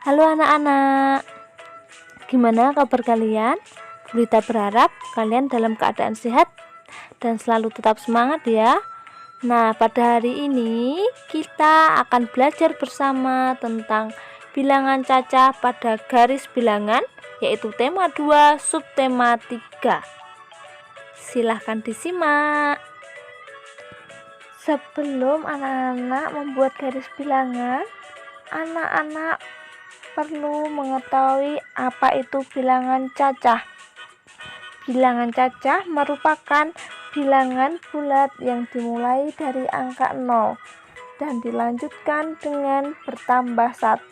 Halo anak-anak, gimana kabar kalian? Bulita berharap kalian dalam keadaan sehat dan selalu tetap semangat ya. Nah, pada hari ini kita akan belajar bersama tentang bilangan cacah pada garis bilangan, yaitu tema 2, subtema 3. Silahkan disimak. Sebelum anak-anak membuat garis bilangan, anak-anak perlu mengetahui apa itu bilangan cacah. Bilangan cacah merupakan bilangan bulat yang dimulai dari angka 0 dan dilanjutkan dengan bertambah 1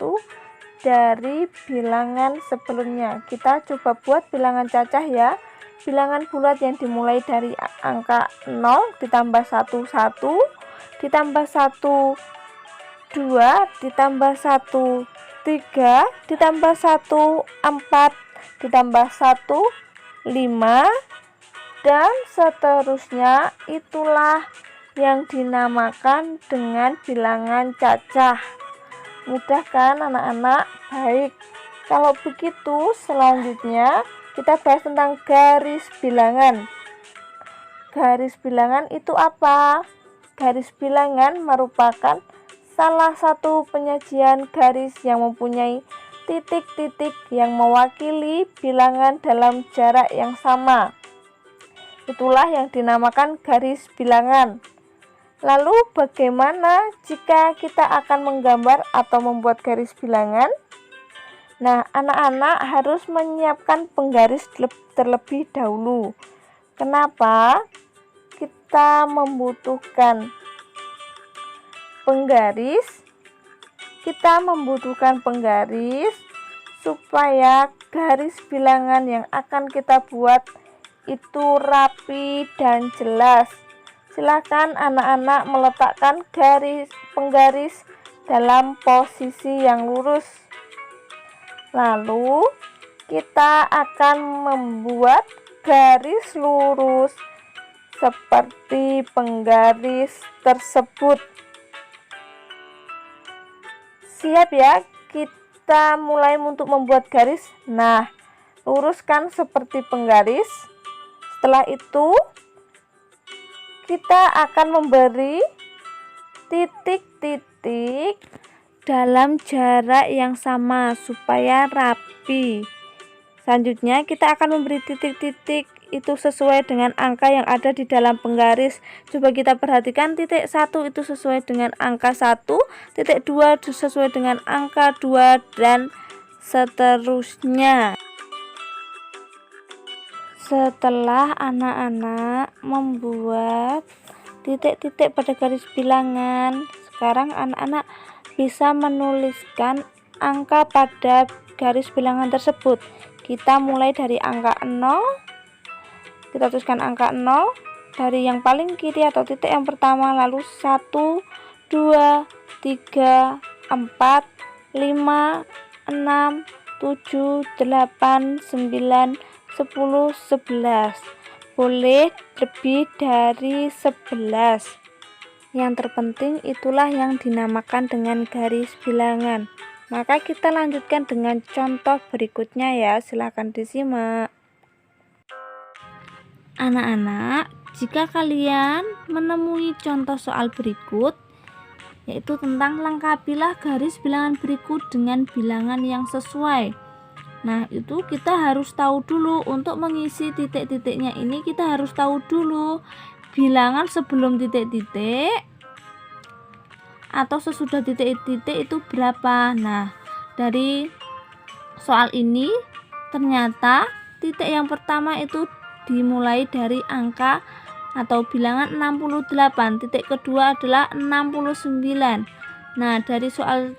dari bilangan sebelumnya. Kita coba buat bilangan cacah ya. Bilangan bulat yang dimulai dari angka 0 ditambah 1 1, ditambah 1 2, ditambah 1 3, ditambah 1 4, ditambah 1 5, dan seterusnya. Itulah yang dinamakan dengan bilangan cacah. Mudah kan anak-anak? Baik, kalau begitu selanjutnya kita bahas tentang garis bilangan. Garis bilangan itu apa? Garis bilangan merupakan salah satu penyajian garis yang mempunyai titik-titik yang mewakili bilangan dalam jarak yang sama. Itulah yang dinamakan garis bilangan. Lalu bagaimana jika kita akan menggambar atau membuat garis bilangan? Nah, anak-anak harus menyiapkan penggaris terlebih dahulu. Kenapa kita membutuhkan penggaris? Kita membutuhkan penggaris supaya garis bilangan yang akan kita buat itu rapi dan jelas. Silakan anak-anak meletakkan penggaris dalam posisi yang lurus. Lalu kita akan membuat garis lurus seperti penggaris tersebut. Siap ya, kita mulai untuk membuat garis. Nah, luruskan seperti penggaris. Setelah itu kita akan memberi titik-titik dalam jarak yang sama supaya rapi. Selanjutnya kita akan memberi titik-titik itu sesuai dengan angka yang ada di dalam penggaris. Coba kita perhatikan, titik 1 itu sesuai dengan angka 1, titik 2 sesuai dengan angka 2, dan seterusnya. Setelah anak-anak membuat titik-titik pada garis bilangan, sekarang anak-anak bisa menuliskan angka pada garis bilangan tersebut. Kita mulai dari angka 0, kita tuliskan angka 0 dari yang paling kiri atau titik yang pertama, lalu 1, 2, 3, 4, 5, 6, 7, 8, 9, 10, 11. Boleh lebih dari 11. Yang terpenting itulah yang dinamakan dengan garis bilangan. Maka kita lanjutkan dengan contoh berikutnya ya, silakan disimak. Anak-anak, jika kalian menemui contoh soal berikut, yaitu tentang lengkapilah garis bilangan berikut dengan bilangan yang sesuai. Nah, itu kita harus tahu dulu. Untuk mengisi titik-titiknya ini kita harus tahu dulu bilangan sebelum titik-titik atau sesudah titik-titik itu berapa. Nah, dari soal ini ternyata titik yang pertama itu dimulai dari angka atau bilangan 68, titik kedua adalah 69. Nah, dari soal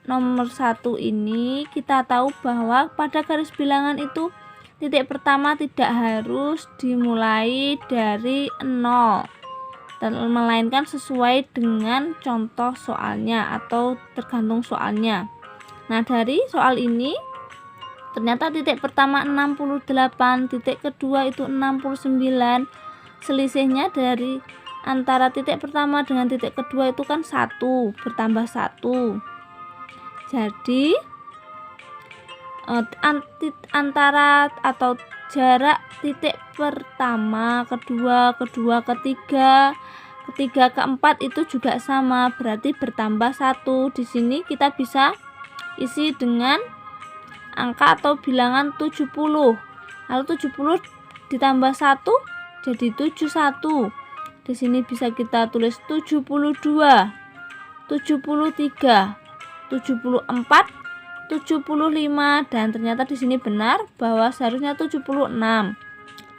nomor 1 ini kita tahu bahwa pada garis bilangan itu titik pertama tidak harus dimulai dari 0, melainkan sesuai dengan contoh soalnya atau tergantung soalnya. Nah, dari soal ini ternyata titik pertama 68, titik kedua itu 69. Selisihnya dari antara titik pertama dengan titik kedua itu kan 1, bertambah 1. Jadi antara atau jarak titik pertama, kedua, ketiga, keempat itu juga sama, berarti bertambah 1. Di sini kita bisa isi dengan angka atau bilangan 70. Lalu 70 ditambah 1 jadi 71. Di sini bisa kita tulis 72, 73, 74, 75, dan ternyata di sini benar bahwa seharusnya 76.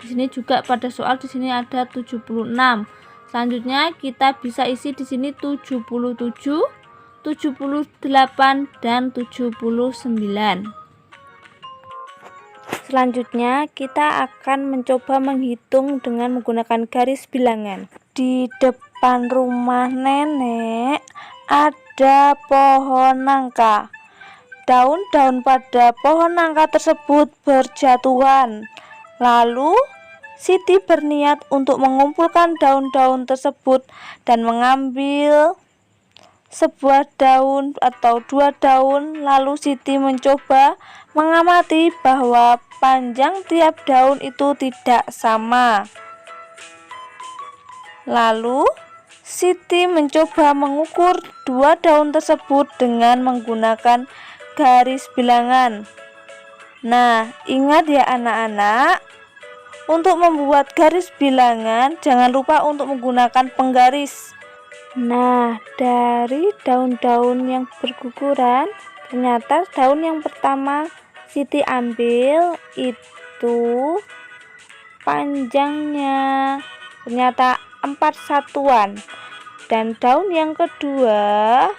Di sini juga pada soal di sini ada 76. Selanjutnya kita bisa isi di sini 77, 78, dan 79. Selanjutnya kita akan mencoba menghitung dengan menggunakan garis bilangan. Di depan rumah nenek ada pohon nangka. Daun-daun pada pohon nangka tersebut berjatuhan. Lalu Siti berniat untuk mengumpulkan daun-daun tersebut dan mengambil sebuah daun atau 2 daun. Lalu Siti mencoba mengamati bahwa panjang tiap daun itu tidak sama. Lalu Siti mencoba mengukur 2 daun tersebut dengan menggunakan garis bilangan. Nah, ingat ya anak-anak, untuk membuat garis bilangan jangan lupa untuk menggunakan penggaris. Nah, dari daun-daun yang berguguran, ternyata daun yang pertama Siti ambil itu panjangnya ternyata 4 satuan, dan daun yang kedua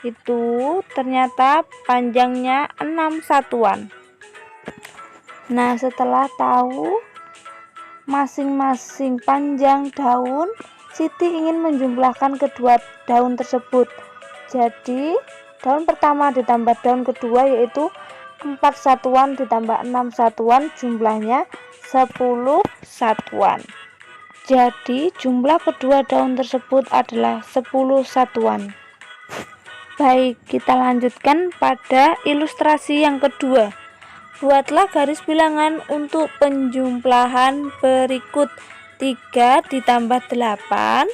itu ternyata panjangnya 6 satuan. Nah, setelah tahu masing-masing panjang daun, Siti ingin menjumlahkan kedua daun tersebut. Jadi daun pertama ditambah daun kedua yaitu 4 satuan ditambah 6 satuan, jumlahnya 10 satuan. Jadi jumlah kedua daun tersebut adalah 10 satuan. Baik, kita lanjutkan pada ilustrasi yang kedua. Buatlah garis bilangan untuk penjumlahan berikut. 3 ditambah 8.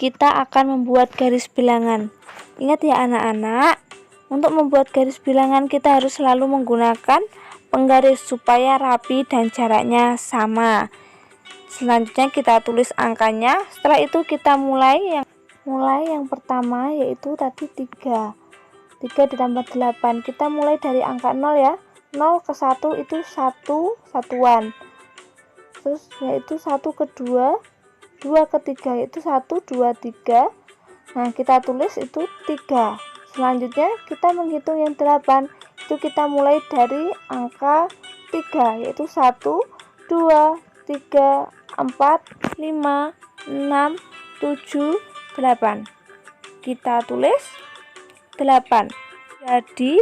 Kita akan membuat garis bilangan. Ingat ya anak-anak, untuk membuat garis bilangan kita harus selalu menggunakan penggaris supaya rapi dan jaraknya sama. Selanjutnya kita tulis angkanya. Setelah itu kita mulai yang pertama yaitu tadi 3 ditambah 8. Kita mulai dari angka 0 ya. 0 ke 1 itu 1 satuan. Terus yaitu 1 ke 2, 2 ke 3 yaitu 1, 2, 3. Nah, kita tulis itu 3. Selanjutnya kita menghitung yang 8. Itu kita mulai dari angka 3 yaitu 1, 2, 3, 4, 5, 6, 7, 8. Kita tulis 8. Jadi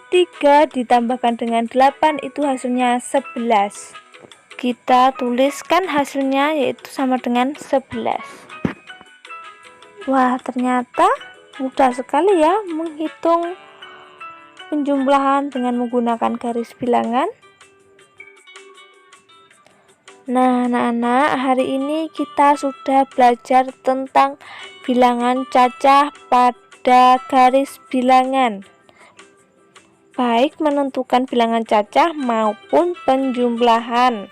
3 ditambahkan dengan 8 itu hasilnya 11. Kita tuliskan hasilnya yaitu sama dengan 11. Wah, ternyata mudah sekali ya menghitung penjumlahan dengan menggunakan garis bilangan. Nah, anak-anak, hari ini kita sudah belajar tentang bilangan cacah pada garis bilangan, baik menentukan bilangan cacah maupun penjumlahan.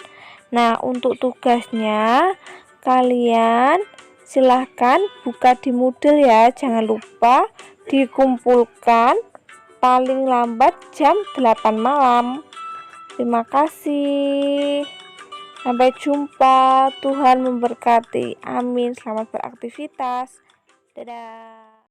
Nah, untuk tugasnya kalian silahkan buka di Moodle ya, jangan lupa dikumpulkan paling lambat jam 8 malam. Terima kasih. Sampai jumpa. Tuhan memberkati. Amin. Selamat beraktivitas. Dadah.